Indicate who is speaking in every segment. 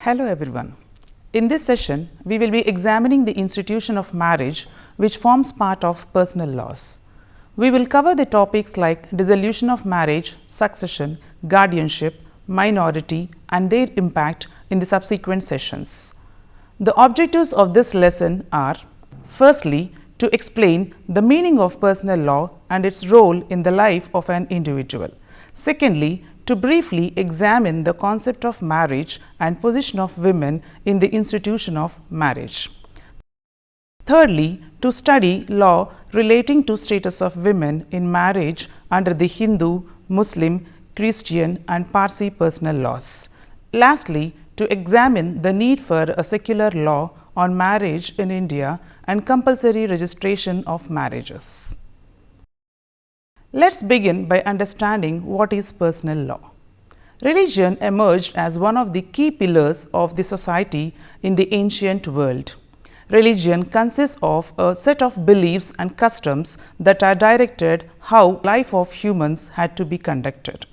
Speaker 1: Hello everyone. In this session, we will be examining the institution of marriage, which forms part of personal laws. We will cover the topics like dissolution of marriage, succession, guardianship, minority, and their impact in the subsequent sessions. The objectives of this lesson are: firstly, to explain the meaning of personal law and its role in the life of an individual. Secondly, to briefly examine the concept of marriage and position of women in the institution of marriage. Thirdly, to study law relating to status of women in marriage under the Hindu, Muslim, Christian and Parsi personal laws. Lastly, to examine the need for a secular law on marriage in India and compulsory registration of marriages. Let's begin by understanding what is personal law. Religion emerged as one of the key pillars of the society in the ancient world. Religion consists of a set of beliefs and customs that are directed how life of humans had to be conducted.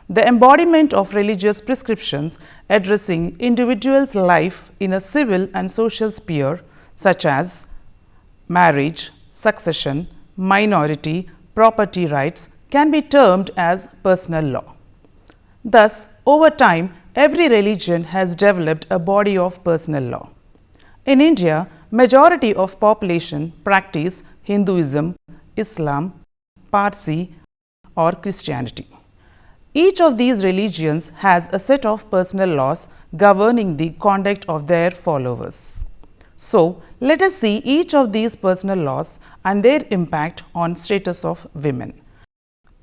Speaker 1: The embodiment of religious prescriptions addressing individuals' life in a civil and social sphere, such as marriage, succession, minority, property rights, can be termed as personal law. Thus, over time, every religion has developed a body of personal law. In India, majority of population practice Hinduism, Islam, Parsi or Christianity. Each of these religions has a set of personal laws governing the conduct of their followers. So, let us see each of these personal laws and their impact on status of women.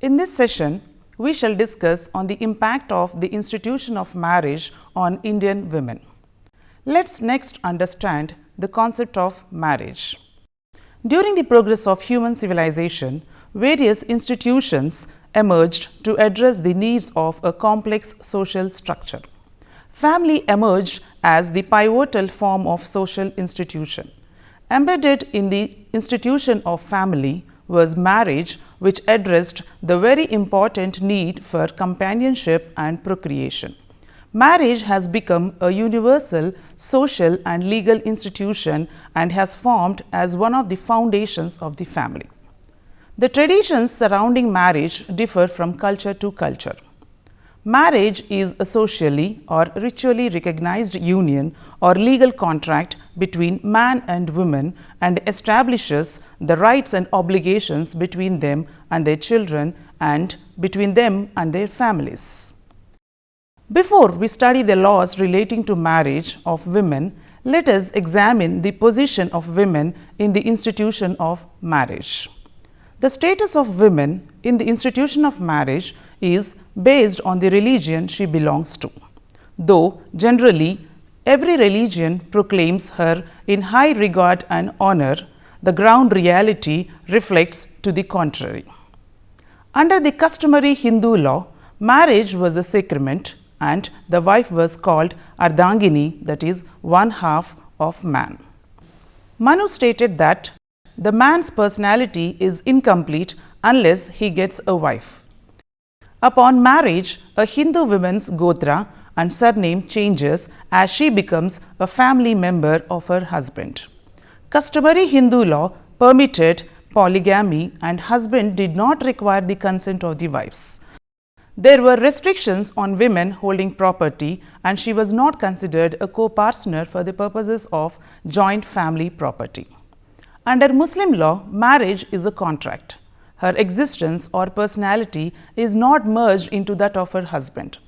Speaker 1: In this session, we shall discuss on the impact of the institution of marriage on Indian women. Let's next understand the concept of marriage. During the progress of human civilization, various institutions emerged to address the needs of a complex social structure. Family emerged as the pivotal form of social institution. Embedded in the institution of family was marriage, which addressed the very important need for companionship and procreation. Marriage has become a universal social and legal institution and has formed as one of the foundations of the family. The traditions surrounding marriage differ from culture to culture. Marriage is a socially or ritually recognized union or legal contract between man and woman and establishes the rights and obligations between them and their children and between them and their families. Before we study the laws relating to marriage of women, let us examine the position of women in the institution of marriage. The status of women in the institution of marriage is based on the religion she belongs to. Though generally every religion proclaims her in high regard and honor, the ground reality reflects to the contrary. Under the customary Hindu law, marriage was a sacrament and the wife was called Ardhangini, that is, one half of man. Manu stated that the man's personality is incomplete unless he gets a wife. Upon marriage, a Hindu woman's gotra and surname changes as she becomes a family member of her husband. Customary Hindu law permitted polygamy and husband did not require the consent of the wives. There were restrictions on women holding property and she was not considered a co-partner for the purposes of joint family property. Under Muslim law, marriage is a contract. Her existence or personality is not merged into that of her husband.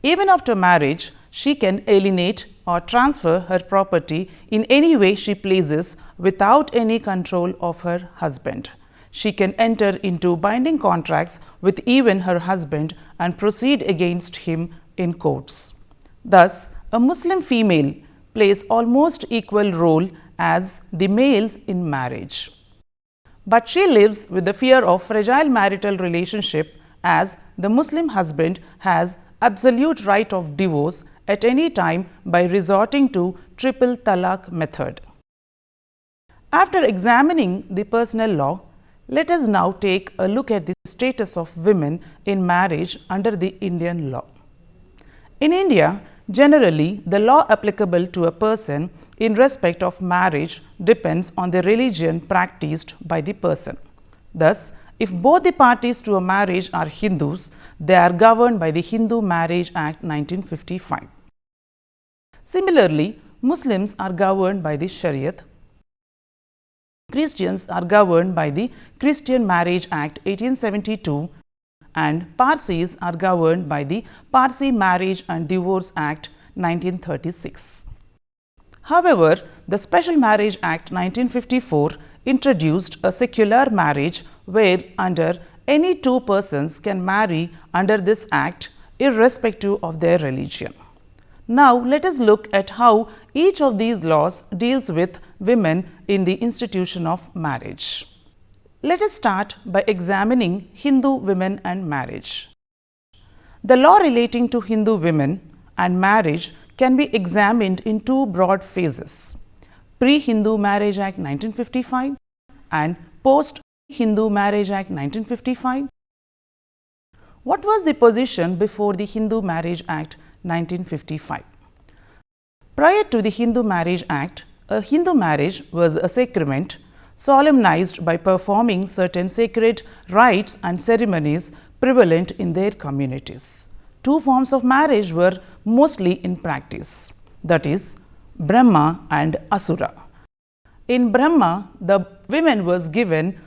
Speaker 1: Even after marriage, she can alienate or transfer her property in any way she pleases without any control of her husband. She can enter into binding contracts with even her husband and proceed against him in courts. Thus, a Muslim female plays almost equal role as the males in marriage. But she lives with the fear of fragile marital relationship as the Muslim husband has absolute right of divorce at any time by resorting to triple talaq method. After examining the personal law, let us now take a look at the status of women in marriage under the Indian law. In India, generally, the law applicable to a person in respect of marriage depends on the religion practiced by the person. Thus, if both the parties to a marriage are Hindus, they are governed by the Hindu Marriage Act 1955. Similarly, Muslims are governed by the Shariat, Christians are governed by the Christian Marriage Act 1872, and Parsis are governed by the Parsi Marriage and Divorce Act 1936. However, the Special Marriage Act 1954 introduced a secular marriage where under any two persons can marry under this act irrespective of their religion. Now, let us look at how each of these laws deals with women in the institution of marriage. Let us start by examining Hindu women and marriage. The law relating to Hindu women and marriage can be examined in two broad phases: Pre-Hindu Marriage Act 1955 and Post-Hindu Marriage Act 1955. What was the position before the Hindu Marriage Act 1955? Prior to the Hindu Marriage Act, a Hindu marriage was a sacrament solemnized by performing certain sacred rites and ceremonies prevalent in their communities. Two forms of marriage were mostly in practice, that is, Brahma and Asura. In Brahma, the woman was given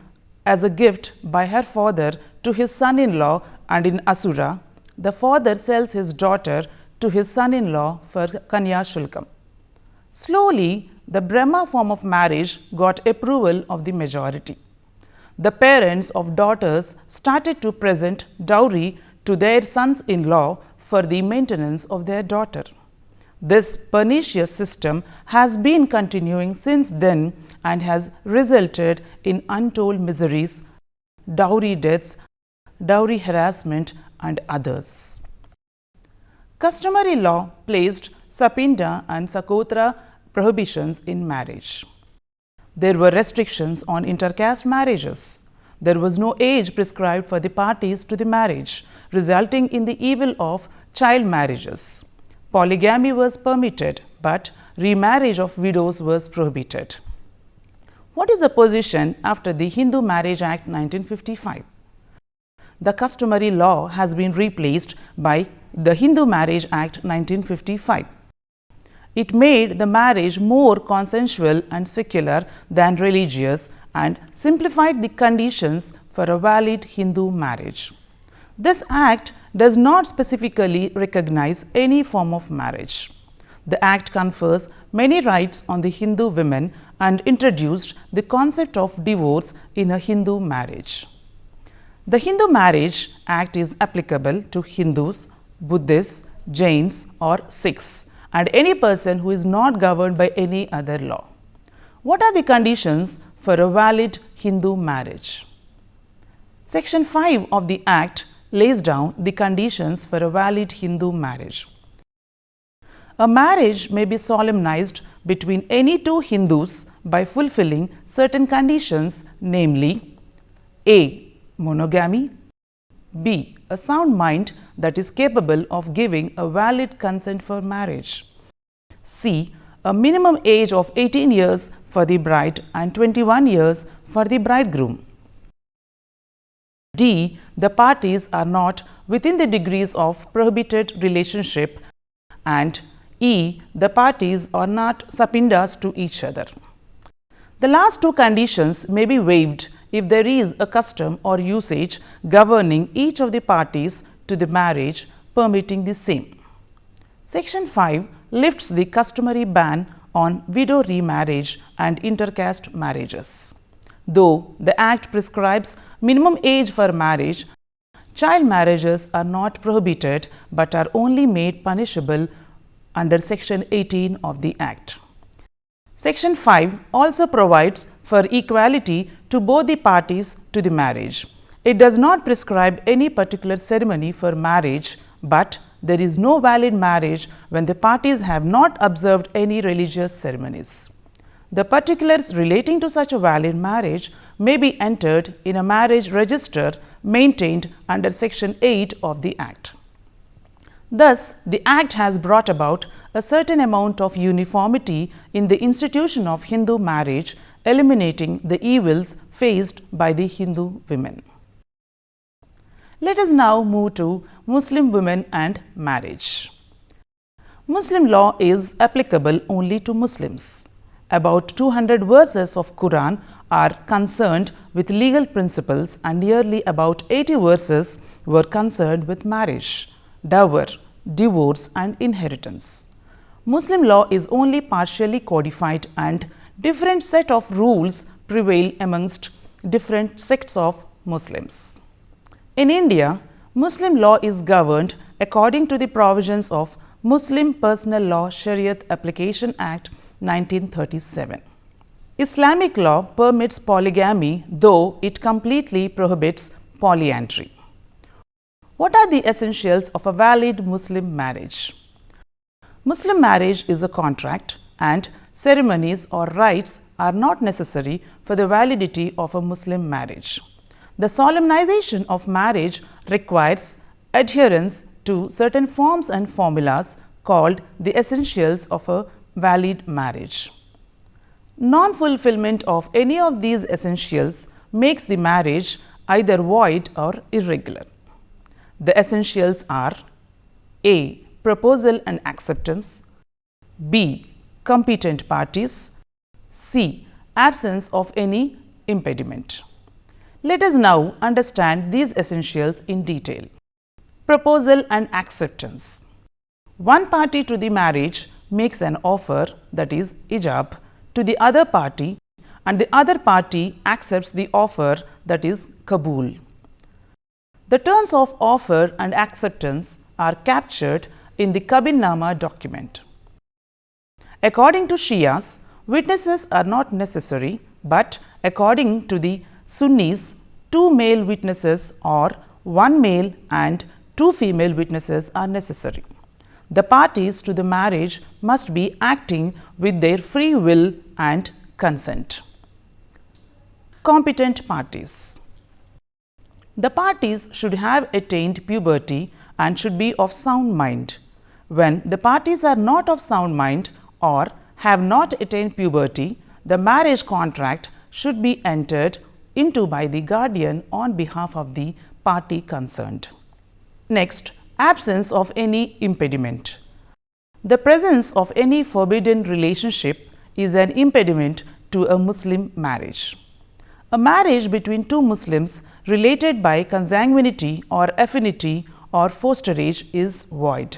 Speaker 1: as a gift by her father to his son-in-law, and in Asura, the father sells his daughter to his son-in-law for Kanya Shulkam. Slowly, the Brahma form of marriage got approval of the majority. The parents of daughters started to present dowry to their sons-in-law for the maintenance of their daughter. This pernicious system has been continuing since then and has resulted in untold miseries, dowry deaths, dowry harassment, and others. Customary law placed Sapinda and Sakotra prohibitions in marriage. There were restrictions on intercaste marriages. There was no age prescribed for the parties to the marriage, resulting in the evil of child marriages. Polygamy was permitted, but remarriage of widows was prohibited. What is the position after the Hindu Marriage Act 1955? The customary law has been replaced by the Hindu Marriage Act 1955. It made the marriage more consensual and secular than religious and simplified the conditions for a valid Hindu marriage. This act does not specifically recognize any form of marriage. The act confers many rights on the Hindu women and introduced the concept of divorce in a Hindu marriage. The Hindu Marriage Act is applicable to Hindus, Buddhists, Jains, or Sikhs, and any person who is not governed by any other law. What are the conditions for a valid Hindu marriage? Section 5 of the Act lays down the conditions for a valid Hindu marriage. A marriage may be solemnized between any two Hindus by fulfilling certain conditions, namely A. Monogamy, B. A sound mind that is capable of giving a valid consent for marriage, C. A minimum age of 18 years for the bride and 21 years for the bridegroom, D. The parties are not within the degrees of prohibited relationship, and E. The parties are not sapindas to each other. The last two conditions may be waived if there is a custom or usage governing each of the parties to the marriage permitting the same. Section 5 lifts the customary ban on widow remarriage and intercaste marriages. Though the Act prescribes minimum age for marriage, child marriages are not prohibited but are only made punishable under Section 18 of the Act. Section 5 also provides for equality to both the parties to the marriage. It does not prescribe any particular ceremony for marriage, but there is no valid marriage when the parties have not observed any religious ceremonies. The particulars relating to such a valid marriage may be entered in a marriage register maintained under Section 8 of the Act. Thus, the Act has brought about a certain amount of uniformity in the institution of Hindu marriage, eliminating the evils faced by the Hindu women. Let us now move to Muslim women and marriage. Muslim law is applicable only to Muslims. About 200 verses of Quran are concerned with legal principles and nearly about 80 verses were concerned with marriage, dower, divorce and inheritance. Muslim law is only partially codified and different set of rules prevail amongst different sects of Muslims. In India, Muslim law is governed according to the provisions of Muslim Personal Law Shariat Application Act 1937. Islamic law permits polygamy, though it completely prohibits polyandry. What are the essentials of a valid Muslim marriage? Muslim marriage is a contract, and ceremonies or rites are not necessary for the validity of a Muslim marriage. The solemnization of marriage requires adherence to certain forms and formulas called the essentials of a valid marriage. Non-fulfillment of any of these essentials makes the marriage either void or irregular. The essentials are: A. Proposal and acceptance, B. Competent parties, C. Absence of any impediment. Let us now understand these essentials in detail. Proposal and acceptance. One party to the marriage makes an offer, that is ijab, to the other party, and the other party accepts the offer, that is kabul. The terms of offer and acceptance are captured in the Kabinnama document. According to Shias, witnesses are not necessary, but according to the Sunnis, 2 male witnesses or 1 male and 2 female witnesses are necessary. The parties to the marriage must be acting with their free will and consent. Competent parties. The parties should have attained puberty and should be of sound mind. When the parties are not of sound mind or have not attained puberty, the marriage contract should be entered into by the guardian on behalf of the party concerned. Next, absence of any impediment. The presence of any forbidden relationship is an impediment to a Muslim marriage. A marriage between 2 Muslims related by consanguinity or affinity or fosterage is void.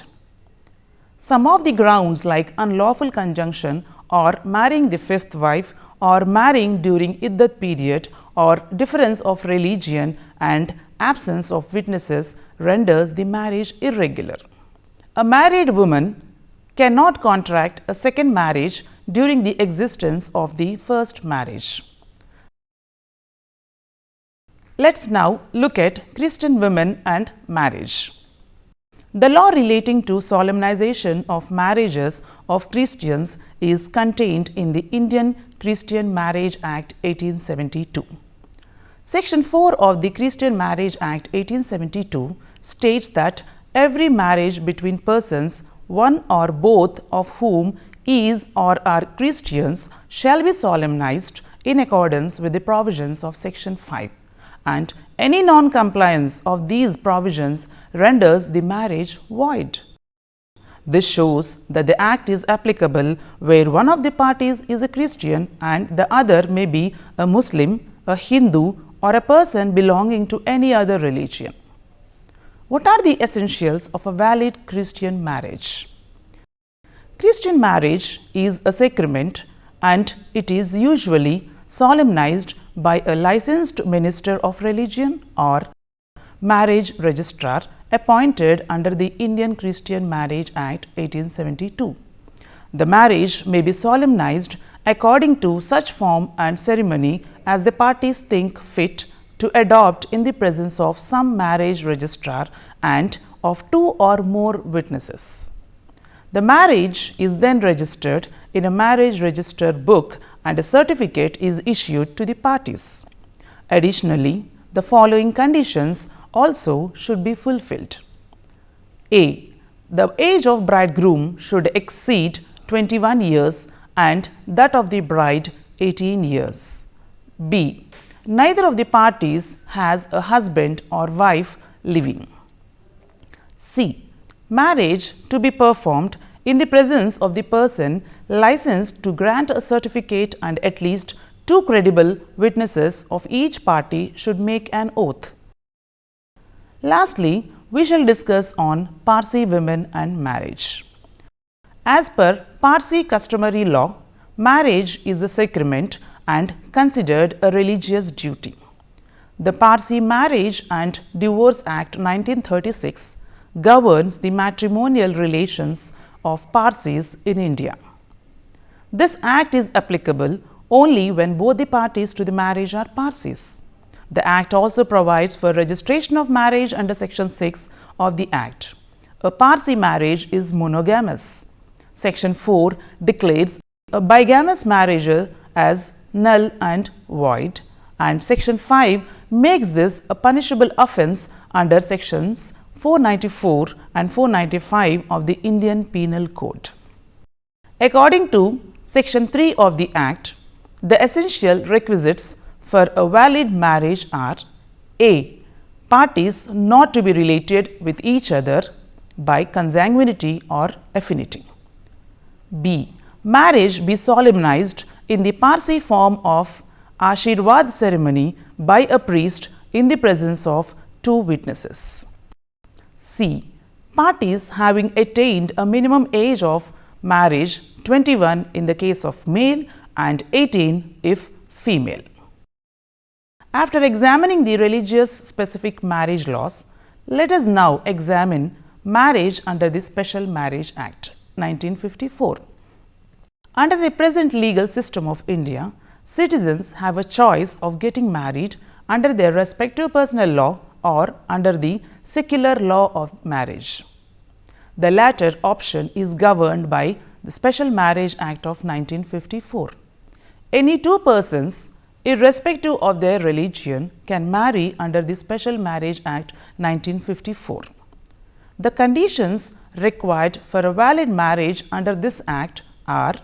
Speaker 1: Some of the grounds like unlawful conjunction or marrying the 5th wife or marrying during iddat period or difference of religion and absence of witnesses renders the marriage irregular. A married woman cannot contract a second marriage during the existence of the first marriage. Let's now look at Christian women and marriage. The law relating to solemnization of marriages of Christians is contained in the Indian Christian Marriage Act 1872. Section 4 of the Christian Marriage Act 1872 states that every marriage between persons, one or both of whom is or are Christians, shall be solemnized in accordance with the provisions of Section 5, and any non-compliance of these provisions renders the marriage void. This shows that the Act is applicable where one of the parties is a Christian and the other may be a Muslim, a Hindu, or a person belonging to any other religion. What are the essentials of a valid Christian marriage? Christian marriage is a sacrament and it is usually solemnized by a licensed minister of religion or marriage registrar appointed under the Indian Christian Marriage Act 1872. The marriage may be solemnized according to such form and ceremony as the parties think fit to adopt in the presence of some marriage registrar and of 2 or more witnesses. The marriage is then registered in a marriage register book and a certificate is issued to the parties. Additionally, the following conditions also should be fulfilled. A. The age of bridegroom should exceed 21 years and that of the bride 18 years. B. Neither of the parties has a husband or wife living. C. Marriage to be performed in the presence of the person licensed to grant a certificate and at least 2 credible witnesses of each party should make an oath. Lastly, we shall discuss on Parsi women and marriage. As per Parsi customary law, marriage is a sacrament and considered a religious duty. The Parsi Marriage and Divorce Act 1936 governs the matrimonial relations of Parsis in India. This act is applicable only when both the parties to the marriage are Parsis. The act also provides for registration of marriage under section 6 of the act. A Parsi marriage is monogamous. Section 4 declares a bigamous marriage as null and void, and section 5 makes this a punishable offence under sections 494 and 495 of the Indian Penal Code. According to section 3 of the act, the essential requisites for a valid marriage are: A. Parties not to be related with each other by consanguinity or affinity. B. Marriage be solemnized in the Parsi form of Ashirwad ceremony by a priest in the presence of 2 witnesses. C. Parties having attained a minimum age of marriage 21 in the case of male and 18 if female. After examining the religious specific marriage laws, let us now examine marriage under the Special Marriage Act 1954. Under the present legal system of India, citizens have a choice of getting married under their respective personal law or under the secular law of marriage. The latter option is governed by the Special Marriage Act of 1954. Any 2 persons, irrespective of their religion, can marry under the Special Marriage Act 1954. The conditions required for a valid marriage under this act are: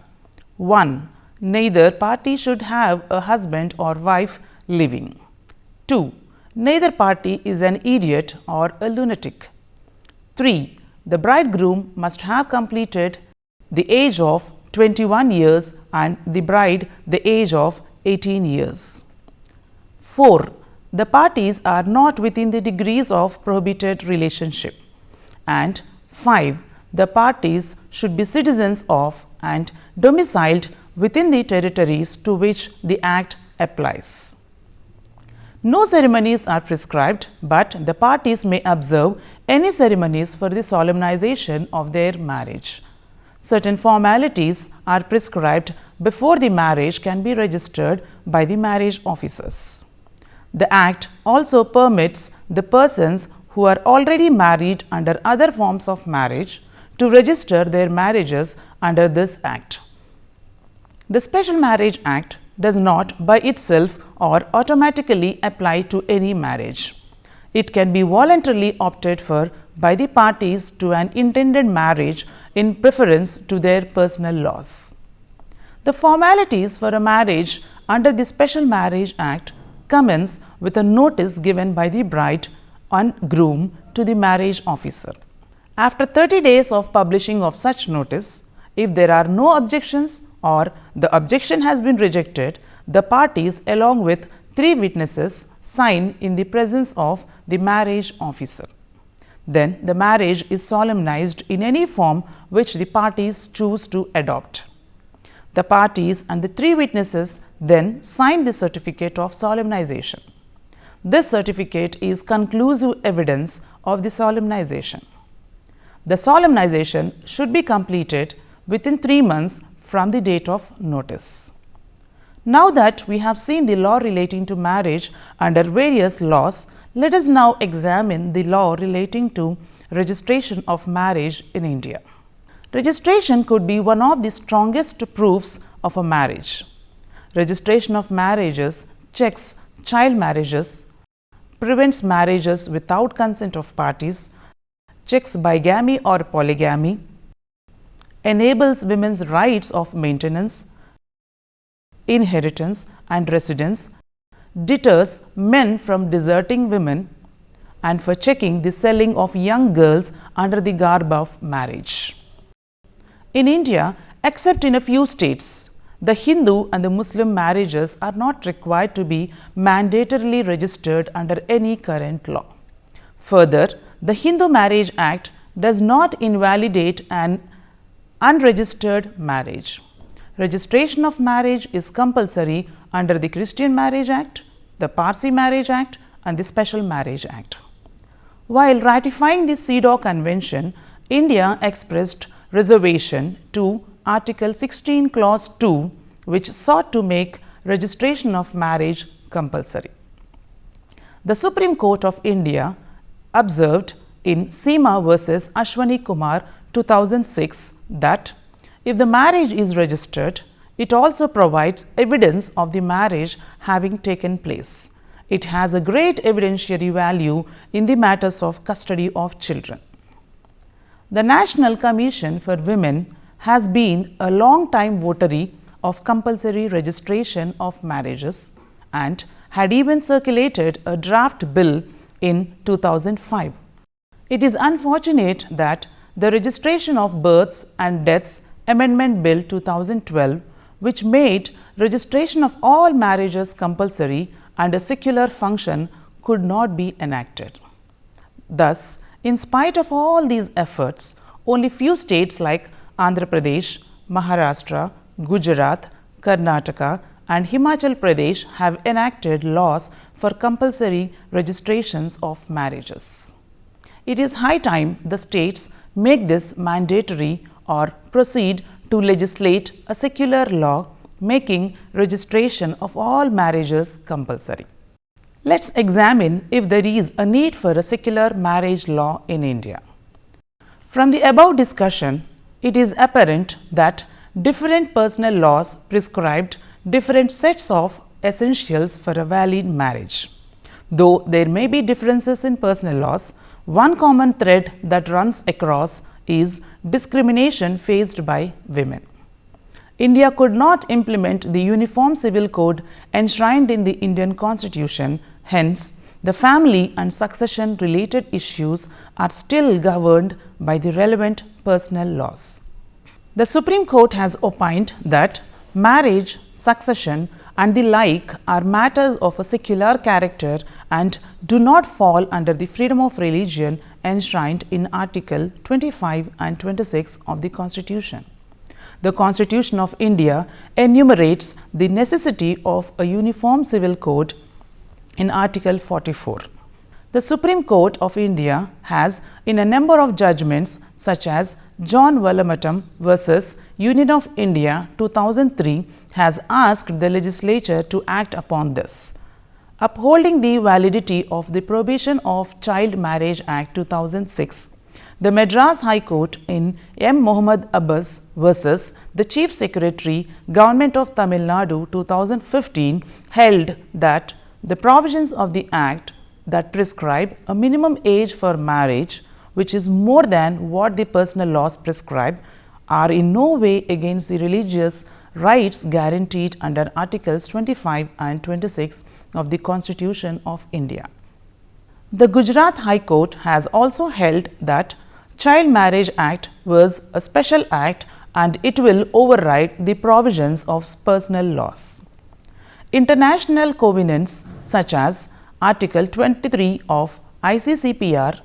Speaker 1: 1. Neither party should have a husband or wife living. 2. Neither party is an idiot or a lunatic. 3. The bridegroom must have completed the age of 21 years and the bride the age of 18 years. 4. The parties are not within the degrees of prohibited relationship. And 5. The parties should be citizens of and domiciled within the territories to which the Act applies. No ceremonies are prescribed, but the parties may observe any ceremonies for the solemnization of their marriage. Certain formalities are prescribed before the marriage can be registered by the marriage officers. The Act also permits the persons who are already married under other forms of marriage to register their marriages under this Act. The Special Marriage Act does not by itself or automatically apply to any marriage. It can be voluntarily opted for by the parties to an intended marriage in preference to their personal laws. The formalities for a marriage under the Special Marriage Act commence with a notice given by the bride and groom to the marriage officer. After 30 days of publishing of such notice, if there are no objections or the objection has been rejected, the parties along with 3 witnesses sign in the presence of the marriage officer. Then the marriage is solemnized in any form which the parties choose to adopt. The parties and the 3 witnesses then sign the certificate of solemnization. This certificate is conclusive evidence of the solemnization. The solemnization should be completed within 3 months from the date of notice. Now that we have seen the law relating to marriage under various laws, let us now examine the law relating to registration of marriage in India. Registration could be one of the strongest proofs of a marriage. Registration of marriages checks child marriages, prevents marriages without consent of parties, checks bigamy or polygamy, enables women's rights of maintenance, inheritance and residence, deters men from deserting women, and for checking the selling of young girls under the garb of marriage. In India, except in a few states, the Hindu and the Muslim marriages are not required to be mandatorily registered under any current law. Further, the Hindu Marriage Act does not invalidate an unregistered marriage. Registration of marriage is compulsory under the Christian Marriage Act, the Parsi Marriage Act and the Special Marriage Act. While ratifying the CEDAW Convention, India expressed reservation to Article 16 Clause 2, which sought to make registration of marriage compulsory. The Supreme Court of India observed in Seema versus Ashwani Kumar 2006 that if the marriage is registered, it also provides evidence of the marriage having taken place. It has a great evidentiary value in the matters of custody of children. The National Commission for Women has been a long-time votary of compulsory registration of marriages and had even circulated a draft bill in 2005. It is unfortunate that the Registration of Births and Deaths Amendment Bill 2012, which made registration of all marriages compulsory and a secular function, could not be enacted. Thus, in spite of all these efforts, only few states like Andhra Pradesh, Maharashtra, Gujarat, Karnataka and Himachal Pradesh have enacted laws for compulsory registrations of marriages. It is high time the states make this mandatory or proceed to legislate a secular law making registration of all marriages compulsory. Let's examine if there is a need for a secular marriage law in India. From the above discussion, it is apparent that different personal laws prescribed different sets of essentials for a valid marriage. Though there may be differences in personal laws, one common thread that runs across is discrimination faced by women. India could not implement the Uniform Civil Code enshrined in the Indian Constitution, hence, the family and succession related issues are still governed by the relevant personal laws. The Supreme Court has opined that marriage, succession and the like are matters of a secular character and do not fall under the freedom of religion enshrined in Article 25 and 26 of the Constitution. The Constitution of India enumerates the necessity of a uniform civil code in Article 44. The Supreme Court of India has, in a number of judgments such as John Vallamatam versus Union of India 2003, has asked the legislature to act upon this. Upholding the validity of the Prohibition of Child Marriage Act 2006, the Madras High Court in M. Mohammad Abbas versus the Chief Secretary, Government of Tamil Nadu 2015, held that the provisions of the Act that prescribe a minimum age for marriage, which is more than what the personal laws prescribe, are in no way against the religious rights guaranteed under Articles 25 and 26 of the Constitution of India. The Gujarat High Court has also held that Child Marriage Act was a special act and it will override the provisions of personal laws. International covenants such as Article 23 of ICCPR,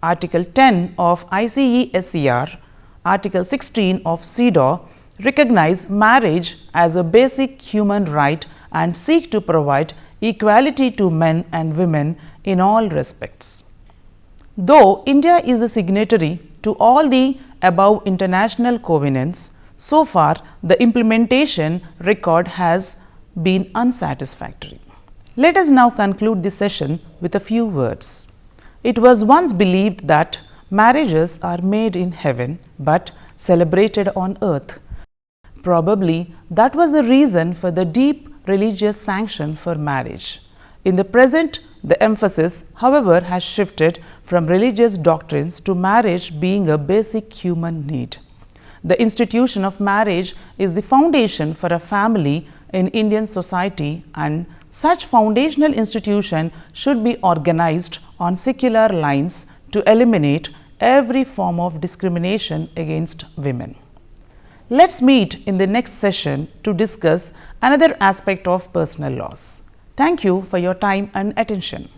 Speaker 1: Article 10 of ICESCR, Article 16 of CEDAW recognize marriage as a basic human right and seek to provide equality to men and women in all respects. Though India is a signatory to all the above international covenants, so far the implementation record has been unsatisfactory. Let us now conclude this session with a few words. It was once believed that marriages are made in heaven but celebrated on earth. Probably that was the reason for the deep religious sanction for marriage. In the present, the emphasis, however, has shifted from religious doctrines to marriage being a basic human need. The institution of marriage is the foundation for a family in Indian society, and such foundational institution should be organized on secular lines to eliminate every form of discrimination against women. Let's meet in the next session to discuss another aspect of personal laws. Thank you for your time and attention.